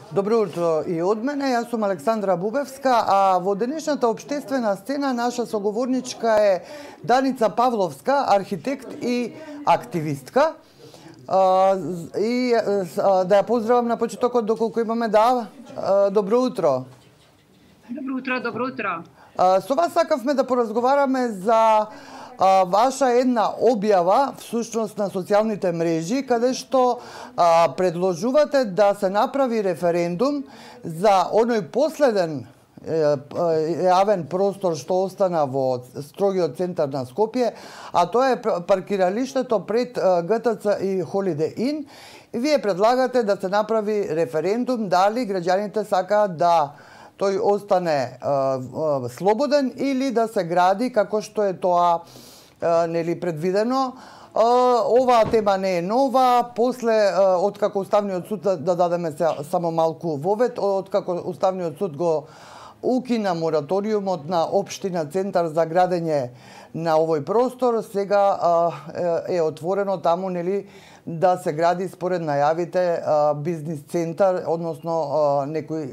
Добро утро и од мене, јас сум Александра Бубевска, а во денешната општествена сцена наша соговорничка е Даница Павловска, архитект и активистка. Да ја поздравам на почетокот доколку имаме добро утро. Добро утро, добро утро. Со вас сакавме да поразговараме за ваша една објава, всушност на социјалните мрежи, каде што предложувате да се направи референдум за оној последен јавен простор што остана во строгиот центар на Скопје, а тоа е паркиралиштето пред ГТЦ и Holiday Inn. Вие предлагате да се направи референдум дали граѓаните сакаат да тој остане слободен или да се гради како што е тоа нели предвидено. Оваа тема не е нова, после откако Уставниот суд, да дадеме се само малку вовед, откако Уставниот суд го укина мораториумот на општина Центар за градење на овој простор, сега е отворено таму нели да се гради според најавите бизнис центар, односно некои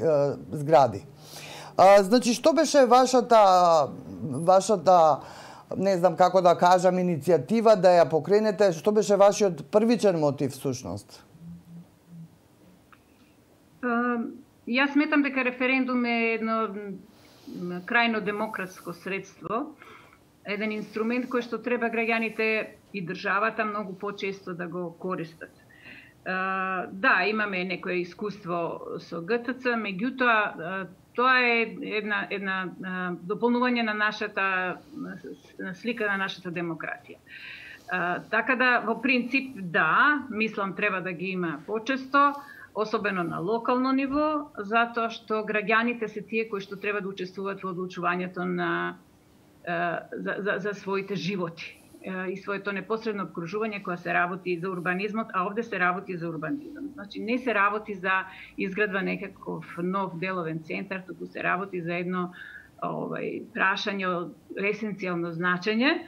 згради. Значи, што беше вашата не знам како да кажам, иницијатива да ја покренете, што беше вашиот првичен мотив всушност? Јас сметам дека референдум е едно крајно демократско средство, еден инструмент кој што треба граѓаните и државата многу почесто да го користат. Да, имаме некое искуство со ГТЦ, меѓутоа тоа е една дополнување на нашата слика на нашата демократија. Така да, во принцип, да, мислам треба да ги има почесто, особено на локално ниво, затоа што граѓаните се тие кои што треба да учествуваат во одлучувањето за своите животи и своето непосредно обкружување кога се работи за урбанизмот, а овде се работи за урбанизам. Значи, не се работи за изградба некаков нов деловен центар, туку се работи за едно прашање од есенцијално значење,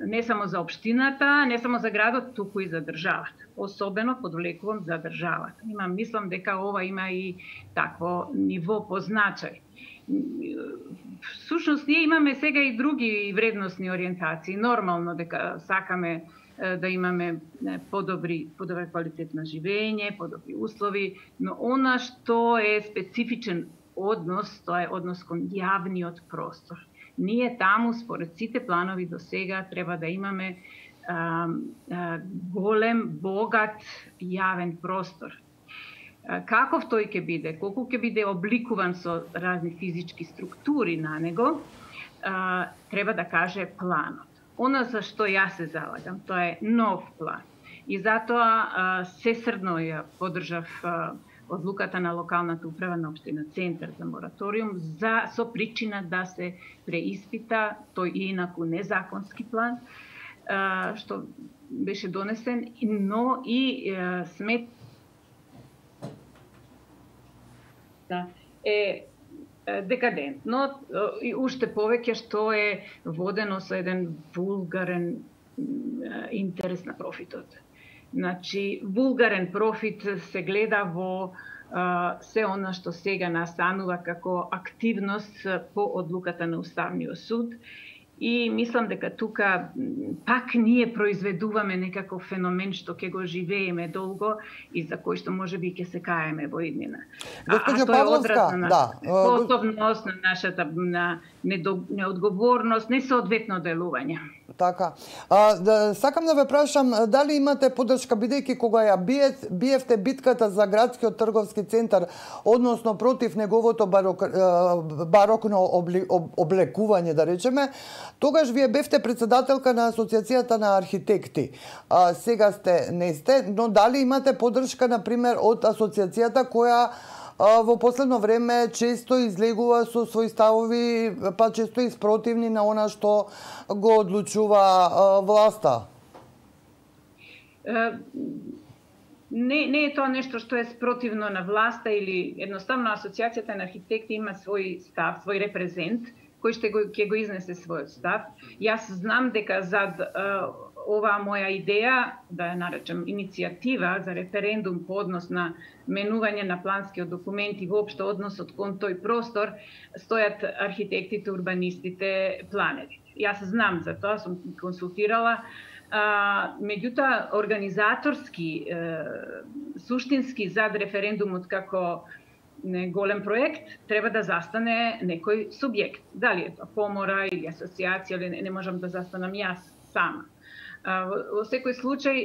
не само за општината, не само за градот, туку и за државата. Особено подвлекувам за државата. Мислам дека ова има и такво ниво по значај. Всушност, ние имаме сега и други вредносни ориентации. Нормално дека сакаме да имаме подобра квалитет на живење, подобри услови, но она што е специфичен однос, тоа е однос кон јавниот простор. Ние таму, според сите планови до сега, треба да имаме голем, богат јавен простор. Каков тој ќе биде, колку ќе биде обликуван со разни физички структури на него, треба да каже планот. Она за што јас се залагам, тоа е нов план. И затоа сесрдно ја поддржав одлуката на локалната управа на општина Центар за мораториум со причина да се преиспита тој инаку незаконски план што беше донесен, но и е декадентно и уште повеќе што е водено со еден вулгарен интерес на профитот. Значи, вулгарен профит се гледа во се она што сега настанува како активност по одлуката на Уставниот суд. И мислам дека тука пак ние произведуваме некаков феномен што ќе го живееме долго и за кој што можеби ќе се каеме во иднина. Госпоѓо Павловска, способност на нашата неодговорност, несоодветно делување. Така. Сакам да ве прашам дали имате поддршка, бидејќи кога ја биевте битката за градскиот трговски центар, односно против неговото барокно облекување, да речеме, тогаш вие бевте председателка на Асоциацијата на архитекти. Сега не сте, но дали имате поддршка, например, од асоциацијата која во последно време често излегува со своји ставови, па често и спротивни на она што го одлучува власта? Не е тоа нешто што е спротивно на власта или едноставно Асоциацијата на архитекти има свој став, свој репрезент кој ќе го изнесе својот став. Јас знам дека зад ова моја идеја, да ја наречем иницијатива за референдум по однос на менување на планскиот документ и воопшто односот кон тој простор, стојат архитектите, урбанистите, планерите. Јас знам за тоа, сум консултирала, меѓутоа организаторски, суштински зад референдумот како голем проект треба да застане некој субјект. Дали е тоа комора или асоциација, или не можам да застанам јас сама. Во секој случај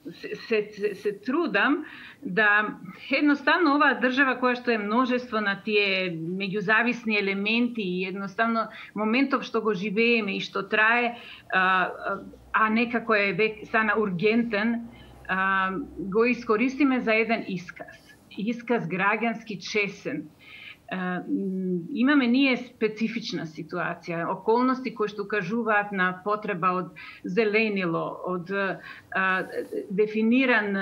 се трудам да едноставно оваа држава која што е множество на тие меѓузависни елементи и едноставно моментов што го живееме и што трае, а некако е стана ургентен, го искористиме за еден исказ граѓански чесен. Имаме ние специфична ситуација, околности кои што кажуваат на потреба од зеленило, од дефиниран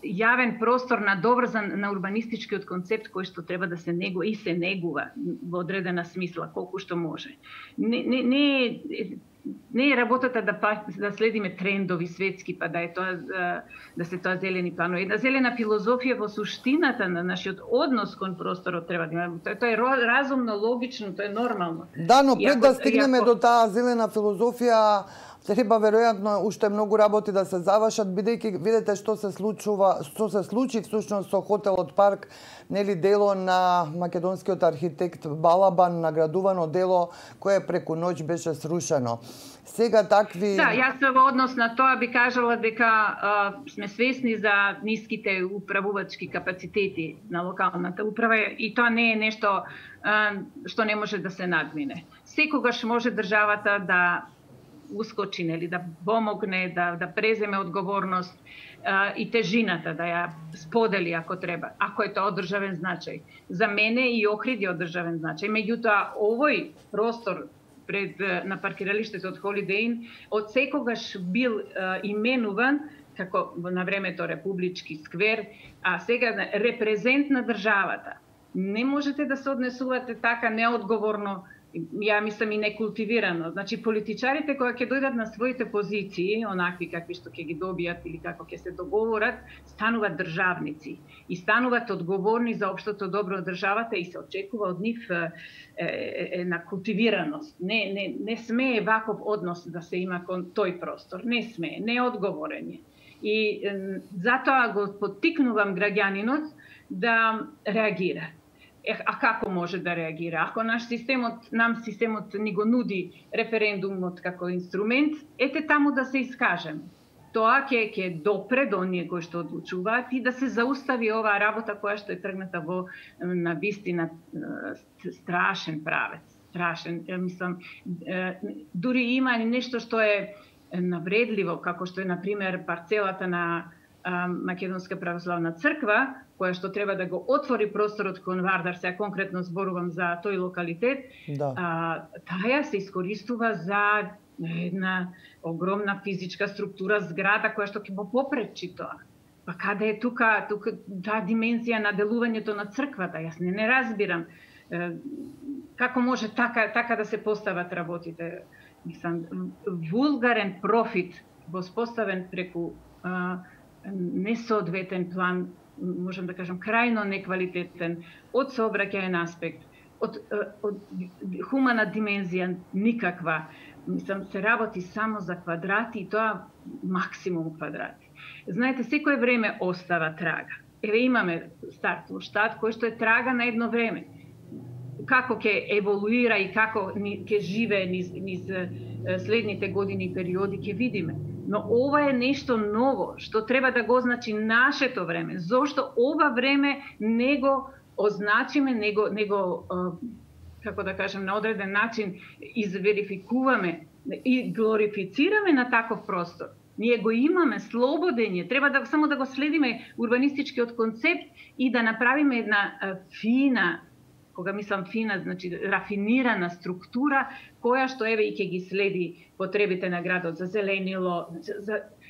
јавен простор надоврзан на урбанистичкиот концепт кој што треба да се негува и се негува во одредена смисла, колку што може. Не е работата да следиме трендови светски, па да е тоа да се тоа зелени планови. Една зелена филозофија во суштината на нашиот однос кон просторот треба да има. Тоа е разумно, логично, тоа е нормално. Да, но пред да стигнеме до таа зелена филозофија, треба веројатно уште многу работи да се завршат, бидејќи видите што се случи всушност со хотелот Парк, нели дело на македонскиот архитект Балабан, наградувано дело кое преку ноќ беше срушено. Сега такви... Да, јас во однос на тоа би кажала дека сме свесни за ниските управувачки капацитети на локалната управа и тоа не е нешто што не може да се надмине. Секогаш може државата да ускочи, нели, да помогне, да преземе одговорност и тежината, да ја сподели ако треба, ако е тоа од државен значај. За мене и Охрид е од државен значај. Меѓутоа, овој простор на паркиралиштето од Holiday Inn од секогаш бил именуван како на времето републички сквер, а сега репрезент на државата. Не можете да се однесувате така неодговорно, ја мислам и некултивирано. Значи, политичарите кои ќе дојдат на своите позиции, онакви какви што ќе ги добијат или како ќе се договорат, стануваат државници и стануваат одговорни за општото добро од државата и се очекува од нив на култивираност. Не смее ваков однос да се има кон тој простор. Не смее, неодговорен е. И затоа го поттикнувам граѓанинот да реагира. А како може да реагира? Ако нам системот ни го нуди референдумот како инструмент, ете таму да се искажеме. Тоа ќе допре до оние кои што одлучуваат и да се заустави оваа работа која што е тргната во на вистина страшен правец. Страшен, мислам, дури има нешто што е навредливо, како што е, например, парцелата на Македонска православна црква, која што треба да го отвори просторот кон Вардар, сега конкретно зборувам за тој локалитет, таја се искористува за една огромна физичка структура, зграда која што ќе го попречи тоа. Па каде е тука таа димензија на делувањето на црквата? Јас не разбирам. Како може така да се постават работите? Мислам, вулгарен профит воспоставен преку несоодветен план, можам да кажам, крајно неквалитетен, од сообраќајен аспект, од хумана димензија никаква. Мислам, се работи само за квадрати и тоа максимум квадрати. Знаете, секое време остава трага. Еве имаме Стартштад кој што е трага на едно време. Како ќе еволуира и како ќе живее низ следните години и периоди ќе видиме. Но ова е нешто ново, што треба да го означи нашето време. Зошто ова време не го означиме, не го како да кажем, на одреден начин изверификуваме и глорифицираме на таков простор. Ние го имаме, слободен е, треба само да го следиме урбанистичкиот концепт и да направиме една фина, кога мислам фина, значи рафинирана структура, која што еве и ќе ги следи потребите на градот за зеленило,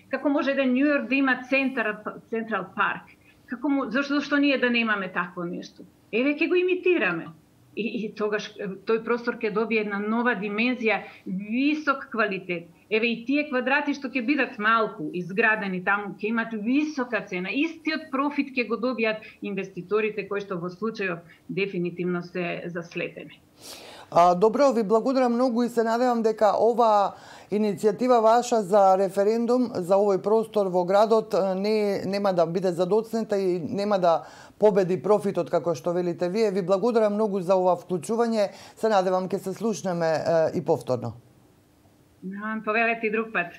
како може еден Њу Јорк да има Централ парк? Зашто ние да немаме такво нешто? Еве ќе го имитираме. и тогаш тој простор ќе добие една нова димензија, висок квалитет. Еве и тие квадрати што ќе бидат малку изградени таму, ќе имат висока цена. Истиот профит ќе го добијат инвеститорите кои што во случајов дефинитивно се заслепени. Добро, ви благодарам многу и се надевам дека ова иницијатива ваша за референдум за овој простор во градот нема да биде задоцнета и нема да победи профитот како што велите вие. Ви благодарам многу за ова вклучување. Се надевам ќе се слушнеме и повторно. Повелете и друг пат.